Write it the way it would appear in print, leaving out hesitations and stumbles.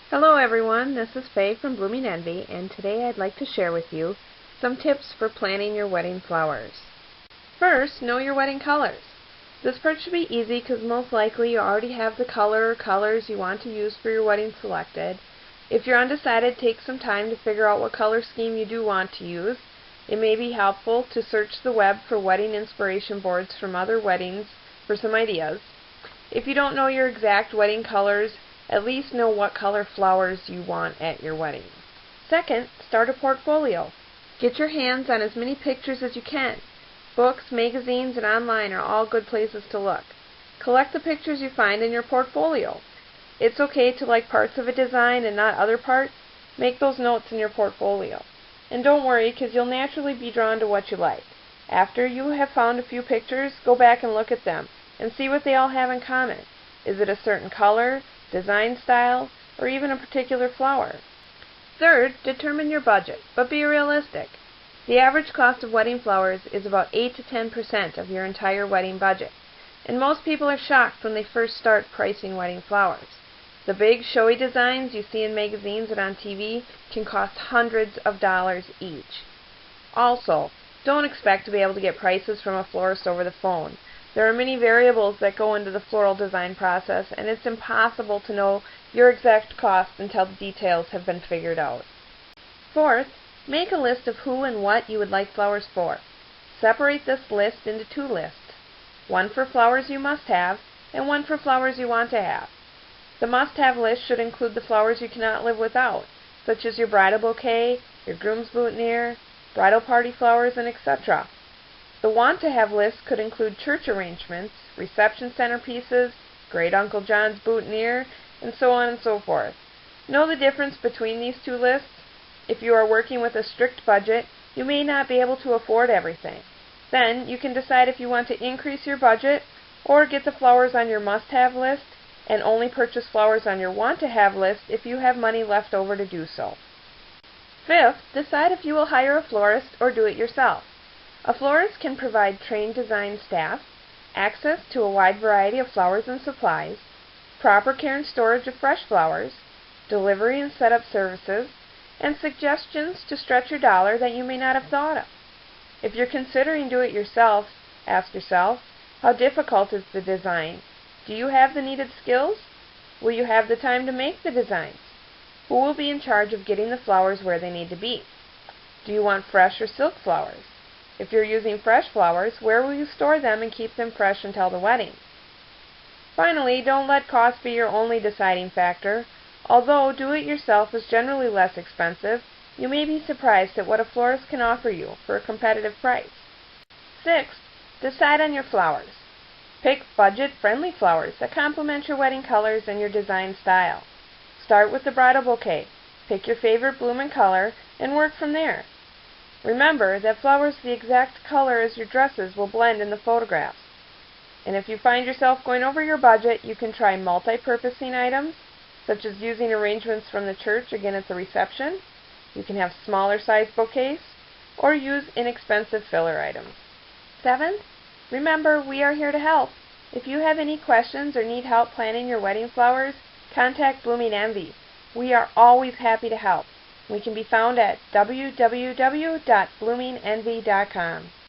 Hello everyone, this is Faye from Blooming Envy, and today I'd like to share with you some tips for planning your wedding flowers. First, know your wedding colors. This part should be easy because most likely you already have the color or colors you want to use for your wedding selected. If you're undecided, take some time to figure out what color scheme you do want to use. It may be helpful to search the web for wedding inspiration boards from other weddings for some ideas. If you don't know your exact wedding colors, at least know what color flowers you want at your wedding. Second, start a portfolio. Get your hands on as many pictures as you can. Books, magazines, and online are all good places to look. Collect the pictures you find in your portfolio. It's okay to like parts of a design and not other parts. Make those notes in your portfolio. And don't worry, because you'll naturally be drawn to what you like. After you have found a few pictures, go back and look at them and see what they all have in common. Is it a certain color, design style, or even a particular flower? Third, determine your budget, but be realistic. The average cost of wedding flowers is about 8 to 10% of your entire wedding budget, and most people are shocked when they first start pricing wedding flowers. The big, showy designs you see in magazines and on TV can cost hundreds of dollars each. Also, don't expect to be able to get prices from a florist over the phone. There are many variables that go into the floral design process, and it's impossible to know your exact cost until the details have been figured out. Fourth, make a list of who and what you would like flowers for. Separate this list into two lists, one for flowers you must have and one for flowers you want to have. The must-have list should include the flowers you cannot live without, such as your bridal bouquet, your groom's boutonniere, bridal party flowers, and etc. The want-to-have list could include church arrangements, reception centerpieces, Great Uncle John's boutonniere, and so on and so forth. Know the difference between these two lists? If you are working with a strict budget, you may not be able to afford everything. Then you can decide if you want to increase your budget or get the flowers on your must-have list and only purchase flowers on your want-to-have list if you have money left over to do so. Fifth, decide if you will hire a florist or do it yourself. A florist can provide trained design staff, access to a wide variety of flowers and supplies, proper care and storage of fresh flowers, delivery and setup services, and suggestions to stretch your dollar that you may not have thought of. If you're considering do it yourself, ask yourself, how difficult is the design? Do you have the needed skills? Will you have the time to make the designs? Who will be in charge of getting the flowers where they need to be? Do you want fresh or silk flowers? If you're using fresh flowers, where will you store them and keep them fresh until the wedding? Finally, don't let cost be your only deciding factor. Although do-it-yourself is generally less expensive, you may be surprised at what a florist can offer you for a competitive price. Sixth, decide on your flowers. Pick budget-friendly flowers that complement your wedding colors and your design style. Start with the bridal bouquet. Pick your favorite bloom and color and work from there. Remember that flowers the exact color as your dresses will blend in the photographs. And if you find yourself going over your budget, you can try multi-purposing items, such as using arrangements from the church again at the reception. You can have smaller size bouquets, or use inexpensive filler items. Seventh, remember, we are here to help. If you have any questions or need help planning your wedding flowers, contact Blooming Envy. We are always happy to help. We can be found at www.bloomingenvy.com.